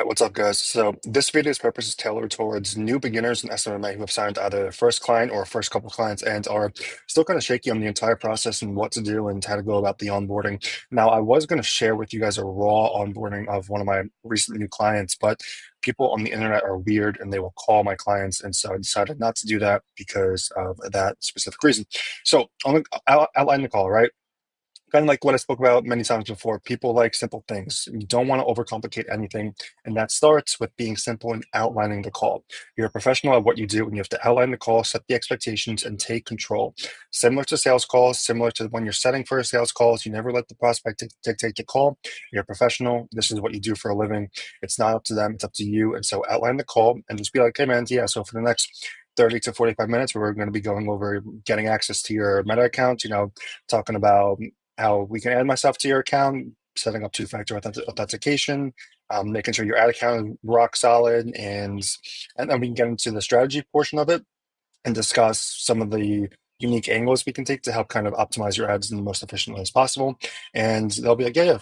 Hi, what's up, guys? So this video's purpose is tailored towards new beginners in SMMA who have signed either their first client or first couple clients and are still kind of shaky on the entire process and what to do and how to go about the onboarding. Now, I was going to share with you guys a raw onboarding of one of my recent new clients, but people on the internet are weird and they will call my clients, and so I decided not to do that because of that specific reason. So I'll outline the call, right? Kind of like what I spoke about many times before, people like simple things. You don't want to overcomplicate anything. And that starts with being simple and outlining the call. You're a professional at what you do, and you have to outline the call, set the expectations, and take control. Similar to sales calls, similar to when you're setting for sales calls, you never let the prospect dictate the call. You're a professional. This is what you do for a living. It's not up to them, it's up to you. And so outline the call and just be like, hey, man, yeah, so for the next 30 to 45 minutes, we're going to be going over getting access to your Meta account, talking about how we can add myself to your account, setting up two-factor authentication, making sure your ad account is rock solid, and then we can get into the strategy portion of it and discuss some of the unique angles we can take to help kind of optimize your ads in the most efficient way as possible. And they'll be like, yeah,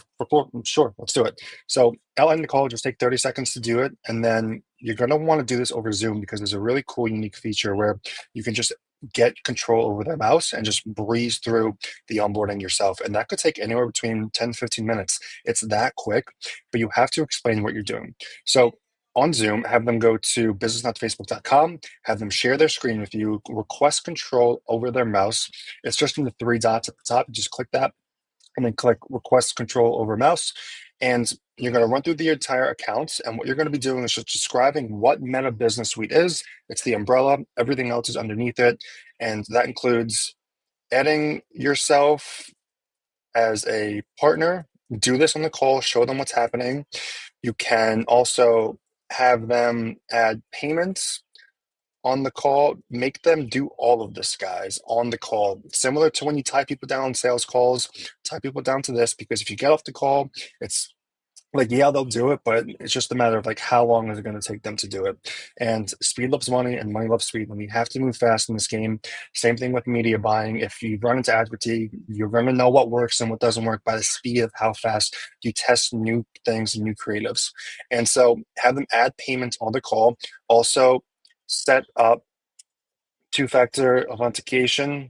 sure, let's do it. So outline the call, just take 30 seconds to do it. And then you're going to want to do this over Zoom because there's a really cool, unique feature where you can just get control over their mouse and just breeze through the onboarding yourself. And that could take anywhere between 10 to 15 minutes. It's that quick, but you have to explain what you're doing. So on Zoom, have them go to business.facebook.com, have them share their screen with you, request control over their mouse. It's just in the three dots at the top. You just click that and then click request control over mouse. And you're going to run through the entire account. And what you're going to be doing is just describing what Meta Business Suite is. It's the umbrella. Everything else is underneath it. And that includes adding yourself as a partner. Do this on the call, show them what's happening. You can also have them add payments on the call. Make them do all of this, guys, on the call. Similar to when you tie people down on sales calls, tie people down to this, because if you get off the call, it's like, yeah, they'll do it, but it's just a matter of like how long is it going to take them to do it. And speed loves money and money loves speed. And we have to move fast in this game. Same thing with media buying. If you run into ad fatigue, you're going to know what works and what doesn't work by the speed of how fast you test new things and new creatives. And so have them add payments on the call. Also set up two-factor authentication.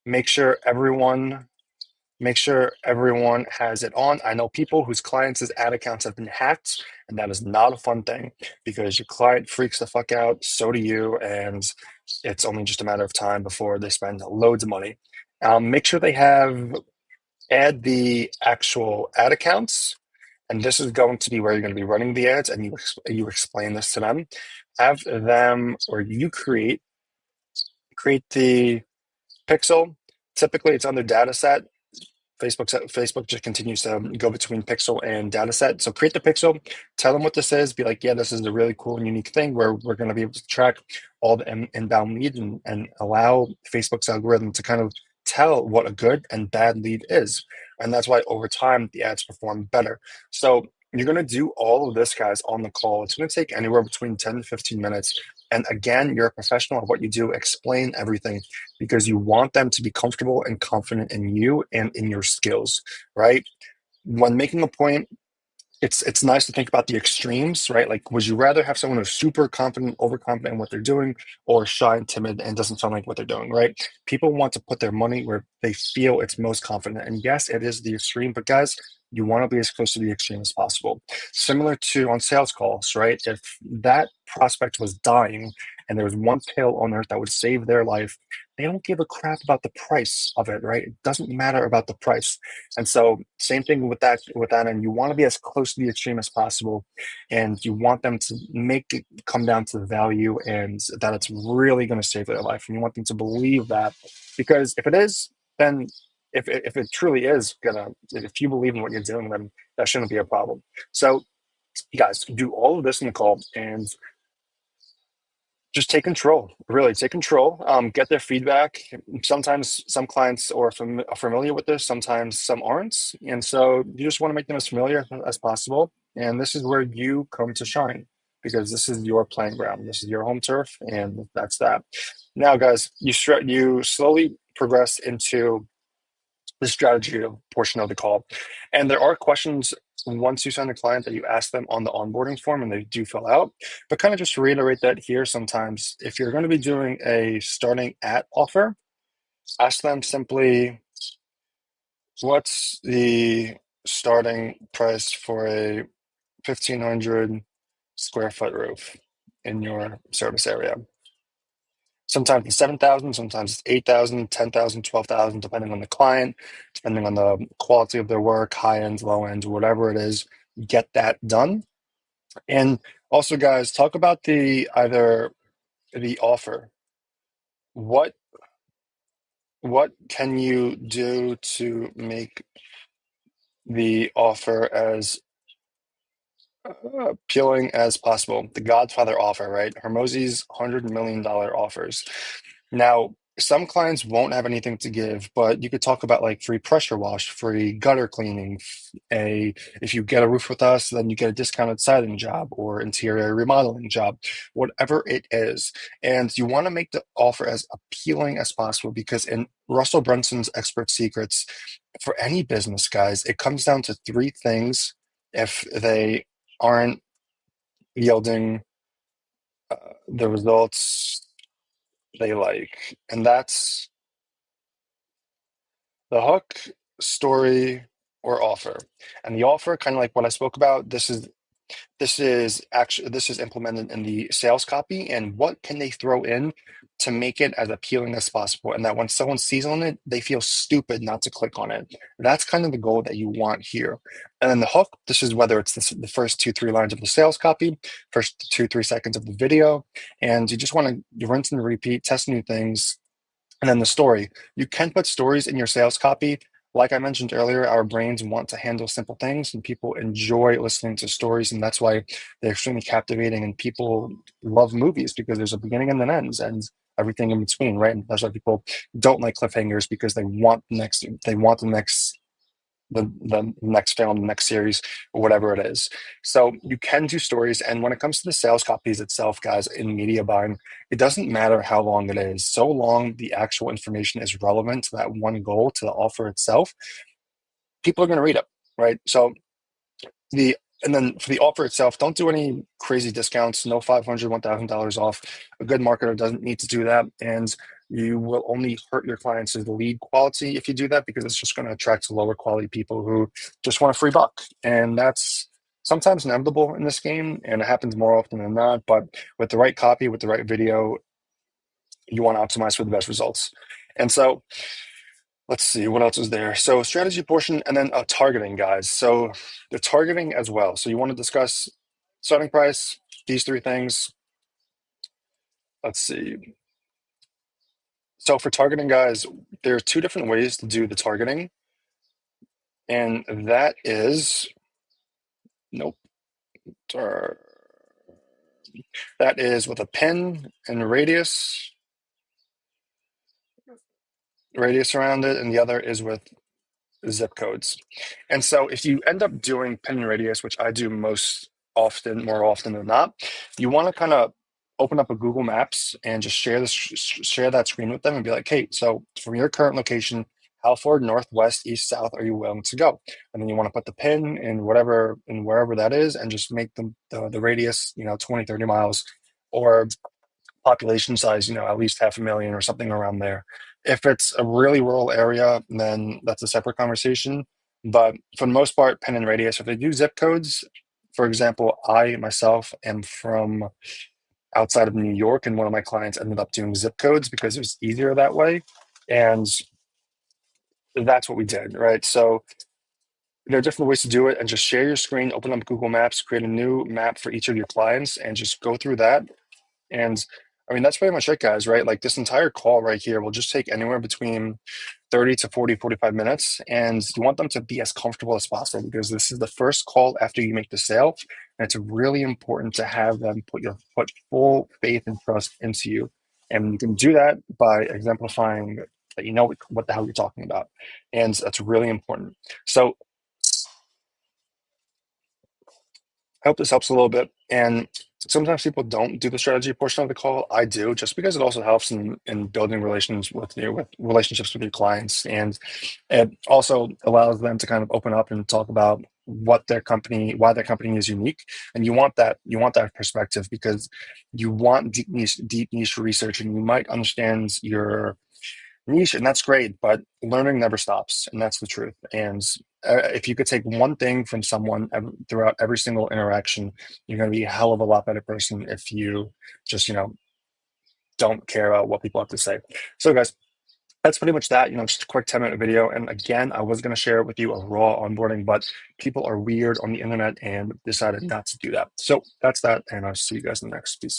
Make sure everyone has it on. I know people whose clients' ad accounts have been hacked, and that is not a fun thing because your client freaks the fuck out, so do you, and it's only just a matter of time before they spend loads of money. Make sure they add the actual ad accounts, and this is going to be where you're going to be running the ads, and you explain this to them. Have them, or you create the pixel. Typically, it's under data set. Facebook just continues to go between pixel and data set. So create the pixel, tell them what this is, be like, yeah, this is a really cool and unique thing where we're going to be able to track all the inbound leads and allow Facebook's algorithm to kind of tell what a good and bad lead is. And that's why over time the ads perform better. So you're going to do all of this, guys, on the call. It's going to take anywhere between 10 to 15 minutes. And again, you're a professional at what you do. Explain everything because you want them to be comfortable and confident in you and in your skills, right? When making a point, it's nice to think about the extremes, right? Like, would you rather have someone who's super confident, overconfident in what they're doing, or shy and timid and doesn't sound like what they're doing, right? People want to put their money where they feel it's most confident. And yes, it is the extreme, but guys, you want to be as close to the extreme as possible. Similar to on sales calls, right? If that prospect was dying and there was one pill on earth that would save their life, they don't give a crap about the price of it, right? It doesn't matter about the price. And so same thing with that, and you want to be as close to the extreme as possible, and you want them to make it come down to the value and that it's really going to save their life. And you want them to believe that, because if it is, then if it truly is gonna, if you believe in what you're doing, then that shouldn't be a problem. So you guys do all of this in the call and just take control, really take control, get their feedback. Sometimes some clients are familiar with this, sometimes some aren't. And so you just want to make them as familiar as possible. And this is where you come to shine because this is your playing ground. This is your home turf. And that's that. Now, guys, you slowly progress into the strategy portion of the call. And there are questions once you sign a client that you ask them on the onboarding form and they do fill out. But kind of just to reiterate that here, sometimes if you're going to be doing a starting at offer, ask them simply, what's the starting price for a 1,500 square foot roof in your service area? Sometimes it's 7,000, sometimes it's 8,000, 10,000, 12,000, depending on the client, depending on the quality of their work, high end, low end, whatever it is. Get that done. And also, guys, talk about the offer. What what can you do to make the offer as appealing as possible? The Godfather offer, right? Hormozi's $100 million offers. Now, some clients won't have anything to give, but you could talk about like free pressure wash, free gutter cleaning. A If you get a roof with us, then you get a discounted siding job or interior remodeling job, whatever it is. And you want to make the offer as appealing as possible because in Russell Brunson's Expert Secrets, for any business, guys, it comes down to three things if they aren't yielding the results they like. And that's the hook, story, or offer. And the offer, kind of like what I spoke about, this is implemented in the sales copy, and what can they throw in to make it as appealing as possible, and that when someone sees on it, they feel stupid not to click on it. That's kind of the goal that you want here. And then the hook, this is whether it's the first 2-3 lines of the sales copy, first 2-3 seconds of the video, and you just want to rinse and repeat, test new things. And then the story. You can put stories in your sales copy. Like I mentioned earlier, our brains want to handle simple things, and people enjoy listening to stories, and that's why they're extremely captivating. And people love movies because there's a beginning and an end, and everything in between, right? And that's why people don't like cliffhangers because they want the next film, the next series, or whatever it is. So you can do stories. And when it comes to the sales copies itself, guys, in media buying, it doesn't matter how long it is. So long the actual information is relevant to that one goal, to the offer itself, people are going to read it, right? So the and then for the offer itself, don't do any crazy discounts. No 500, $1,000 off. A good marketer doesn't need to do that, and you will only hurt your clients' lead quality if you do that, because it's just going to attract lower quality people who just want a free buck, and that's sometimes inevitable in this game, and it happens more often than not. But with the right copy, with the right video, you want to optimize for the best results. And so let's see, what else is there? So strategy portion, and then targeting, guys. So the targeting as well. So you want to discuss starting price, these three things. Let's see. So for targeting, guys, there are two different ways to do the targeting. And that is, nope. That is with a pin and radius around it, and the other is with zip codes. And so if you end up doing pin and radius, which I do more often than not, you want to kind of open up a Google Maps and just share that screen with them and be like, hey, so from your current location, how far northwest, east, south are you willing to go? And then you want to put the pin in wherever that is, and just make the radius, 20, 30 miles, or population size, at least 500,000 or something around there. If it's a really rural area, then that's a separate conversation. But for the most part, pin and radius, if they do zip codes, for example, I myself am from outside of New York, and one of my clients ended up doing zip codes because it was easier that way. And that's what we did, right? So there are different ways to do it, and just share your screen, open up Google Maps, create a new map for each of your clients, and just go through that. And I mean, that's pretty much it, guys, right? Like this entire call right here will just take anywhere between 30 to 40, 45 minutes. And you want them to be as comfortable as possible, because this is the first call after you make the sale. And it's really important to have them put full faith and trust into you. And you can do that by exemplifying that you know what the hell you're talking about. And that's really important. So I hope this helps a little bit. And sometimes people don't do the strategy portion of the call. I do, just because it also helps in building with relationships with your clients. And it also allows them to kind of open up and talk about why their company is unique, and you want that perspective because you want deep niche research, and you might understand your niche, and that's great, but learning never stops, and that's the truth. And if you could take one thing from someone throughout every single interaction, you're going to be a hell of a lot better person if you just, don't care about what people have to say. So, guys, that's pretty much that. Just a quick 10-minute video. And again, I was going to share with you a raw onboarding, but people are weird on the internet and decided not to do that. So that's that. And I'll see you guys in the next piece.